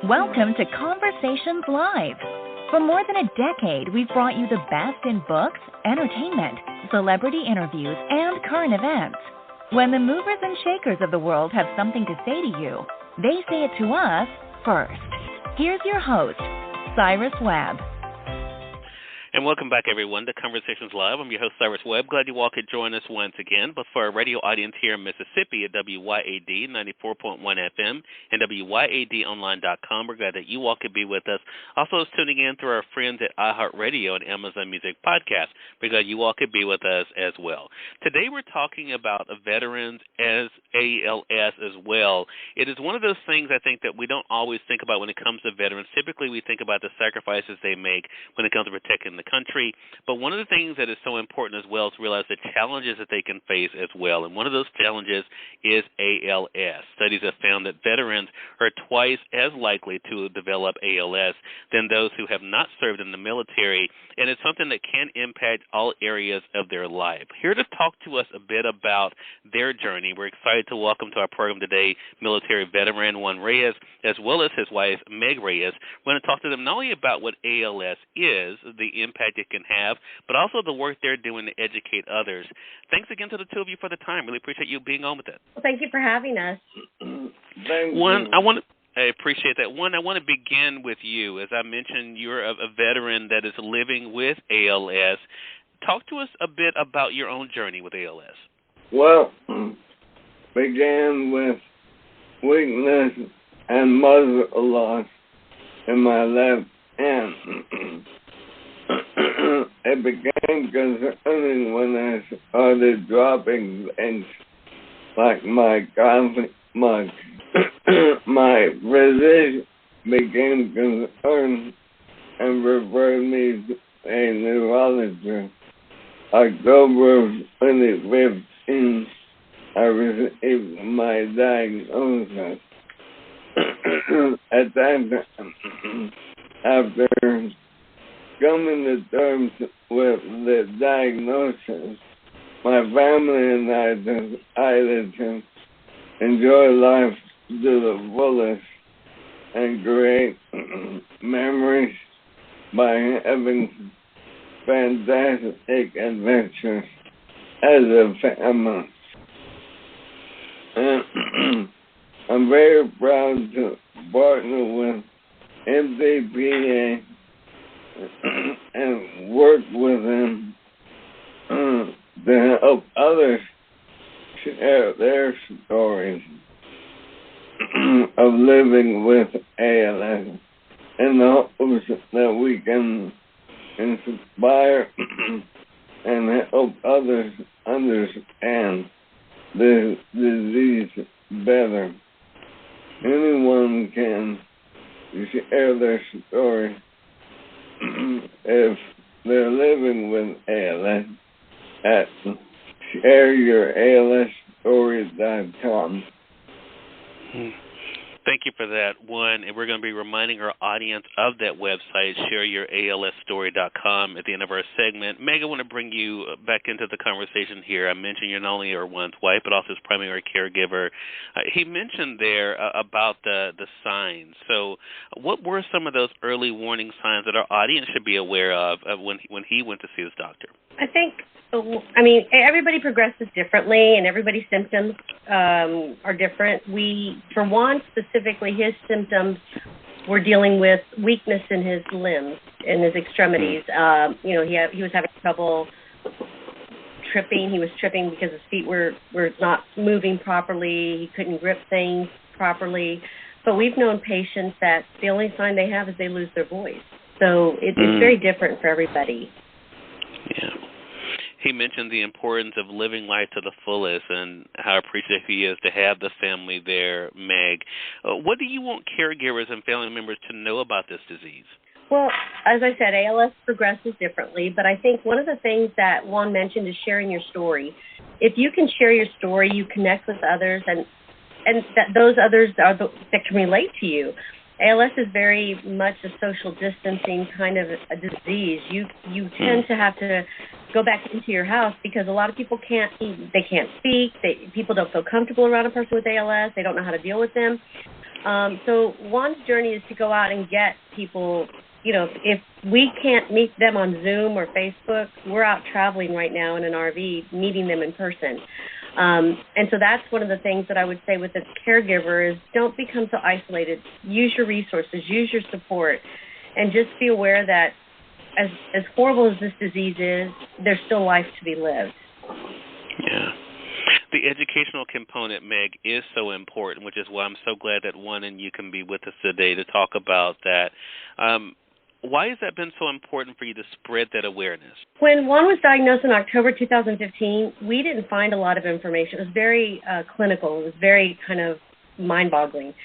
Welcome to Conversations Live. For more than a decade, we've brought you the best in books, entertainment, celebrity interviews, and current events. When the movers and shakers of the world have something to say to you, they say it to us first. Here's your host, Cyrus Webb. And welcome back, everyone, to Conversations Live. I'm your host, Cyrus Webb. Glad you all could join us once again. But for our radio audience here in Mississippi at WYAD 94.1 FM and WYADonline.com, we're glad that you all could be with us. Also tuning in through our friends at iHeartRadio and Amazon Music Podcast. We're glad you all could be with us as well. Today we're talking about veterans as ALS as well. It is one of those things I think that we don't always think about when it comes to veterans. Typically we think about the sacrifices they make when it comes to protecting the country, but one of the things that is so important as well is to realize the challenges that they can face as well, and one of those challenges is ALS. Studies have found that veterans are twice as likely to develop ALS than those who have not served in the military, and it's something that can impact all areas of their life. Here to talk to us a bit about their journey, we're excited to welcome to our program today military veteran Juan Reyes, as well as his wife, Meg Reyes. We're going to talk to them not only about what ALS is, the impact it can have, but also the work they're doing to educate others. Thanks again to the two of you for the time. Really appreciate you being on with it. Well, thank you for having us. Juan, I appreciate that. Juan, I want to begin with you. As I mentioned, you're a veteran that is living with ALS. Talk to us a bit about your own journey with ALS. Well, began with weakness and muscle loss in my left hand. It became concerning when I started dropping things like my coffee, my physician became concerned and referred me to a neurologist. October 2015, I received my diagnosis. At that time, after coming to terms with the diagnosis, my family and I decided to enjoy life to the fullest and create memories by having fantastic adventures as a family. And I'm very proud to partner with MCPA and work with them to help others share their stories of living with ALS in the hopes that we can inspire and help others understand the disease better. Anyone can share their story if they're living with ALS at shareyouralsstory.com. Thank you for that, Juan. And we're going to be reminding our audience of that website, shareyouralsstory.com, at the end of our segment. Meg, I want to bring you back into the conversation here. I mentioned you're not only Juan's wife, but also his primary caregiver. He mentioned there about the signs. So what were some of those early warning signs that our audience should be aware of when he went to see his doctor? Everybody progresses differently, and everybody's symptoms are different. For Juan specifically, his symptoms were dealing with weakness in his limbs, in his extremities. He was having trouble tripping. He was tripping because his feet were not moving properly. He couldn't grip things properly. But we've known patients that the only sign they have is they lose their voice. So it's very different for everybody. Yeah. He mentioned the importance of living life to the fullest and how appreciative he is to have the family there, Meg. What do you want caregivers and family members to know about this disease? Well, as I said, ALS progresses differently, but I think one of the things that Juan mentioned is sharing your story. If you can share your story, you connect with others, and that those others are that can relate to you. ALS is very much a social distancing kind of a disease. You tend to have to go back into your house because a lot of people can't speak. People don't feel comfortable around a person with ALS. They don't know how to deal with them. So Juan's journey is to go out and get people. You know, if we can't meet them on Zoom or Facebook, we're out traveling right now in an RV, meeting them in person. And so that's one of the things that I would say with the caregiver is don't become so isolated. Use your resources, use your support, and just be aware that as horrible as this disease is, there's still life to be lived. Yeah. The educational component, Meg, is so important, which is why I'm so glad that Juan and you can be with us today to talk about that. Why has that been so important for you to spread that awareness? When Juan was diagnosed in October 2015, we didn't find a lot of information. It was very clinical. It was very kind of mind-boggling.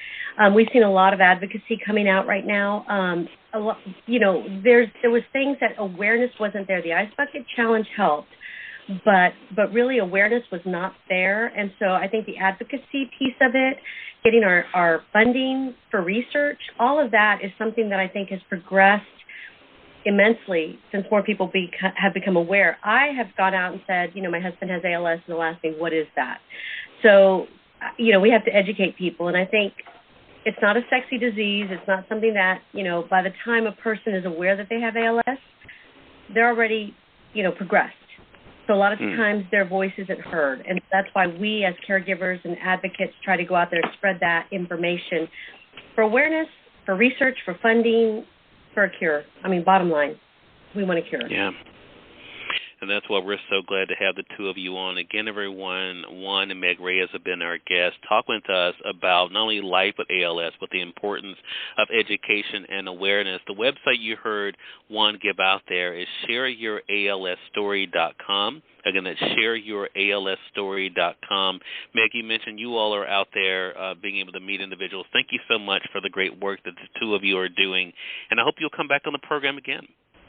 We've seen a lot of advocacy coming out right now. There was things that awareness wasn't there. The Ice Bucket Challenge helped, but really awareness was not there. And so I think the advocacy piece of it, getting our funding for research, all of that is something that I think has progressed immensely since more people have become aware. I have gone out and said, my husband has ALS, and they'll ask me, what is that? So, we have to educate people. And I think it's not a sexy disease. It's not something that, by the time a person is aware that they have ALS, they're already, progressed. So a lot of times their voice isn't heard. And that's why we as caregivers and advocates try to go out there and spread that information for awareness, for research, for funding, for a cure. I mean, bottom line, we want a cure. Yeah. And that's why we're so glad to have the two of you on. Again, everyone, Juan and Meg Reyes have been our guests, talking to us about not only life with ALS, but the importance of education and awareness. The website you heard Juan give out there is shareyouralsstory.com. Again, that's shareyouralsstory.com. Meg, you mentioned you all are out there being able to meet individuals. Thank you so much for the great work that the two of you are doing. And I hope you'll come back on the program again.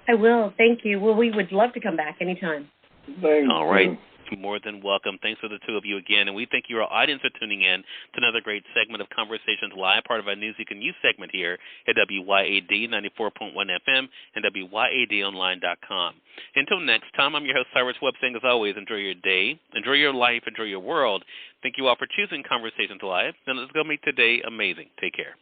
I will. Thank you. Well, we would love to come back anytime. All right. More than welcome. Thanks for the two of you again. And we thank you, our audience, for tuning in to another great segment of Conversations Live, part of our News You Can Use segment here at WYAD 94.1 FM and WYADonline.com. Until next time, I'm your host, Cyrus Webb, saying as always, enjoy your day, enjoy your life, enjoy your world. Thank you all for choosing Conversations Live. And let's go make today amazing. Take care.